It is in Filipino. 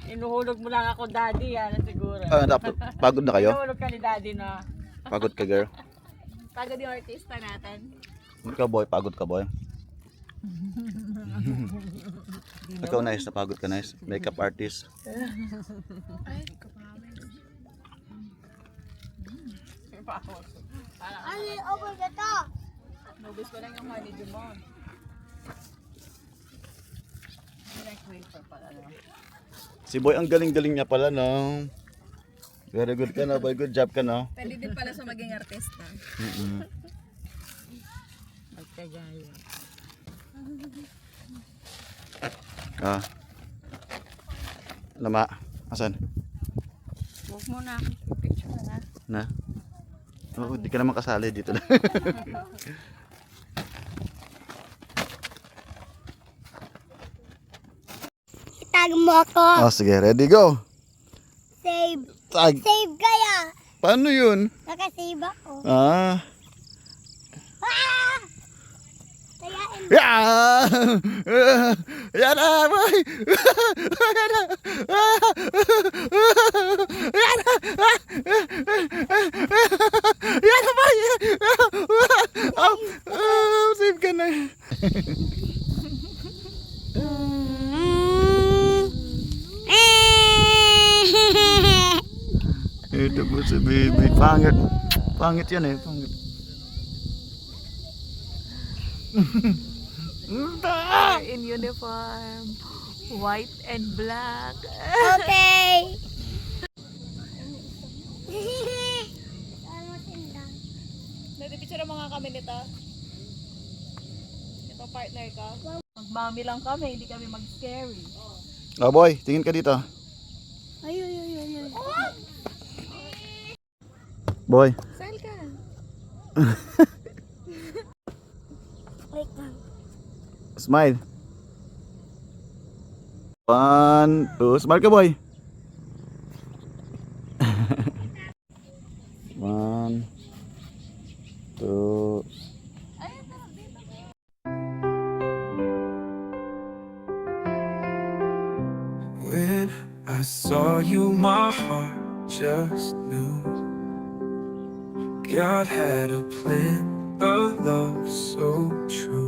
Inuhulog mo lang ako, daddy, yan siguro. Pagod na kayo? Inuhulog ka ni daddy, no? Pagod ka, girl? Pagod yung artista natin. Ikaw, boy. Pagod ka, boy. Ikaw, nice. Napagod ka, nice. Makeup artist. Ano yung over ka to? Nubis ko lang yung honeydew mo. Direct wafer pala, no? Si boy, ang galing-galing niya pala, no? Very good ka, no? Boy, good job ka, no? Pwede din pala sa maging artista. Magkagaya. Ah. Lama. Asan? Huwag mo na. Picture na. Na? Oo, di ka naman kasali dito lang. Tag mo ako. Oh, sige, ready, go. Save. Tag. Save kaya. Paano yun? Nakasave ako. Ah. Ah! Kayain. Yeah! Yan na, boy! Yan na! Yan na! Yan na, boy! Save ka na. Ito po si baby. Pangit. Pangit yan eh. Pangit. In uniform. White and black. Okay. Nagpipicture mo nga kami nito. Ito partner ka. Magmami lang kami, hindi kami mag-scary. Oh boy, tingin ka dito. Ay. Boy. Saan ka? Wait lang. Smile. 1, 2, smile ka, boy. 1, 2. When I saw you, my heart just knew God had a plan, a love so true.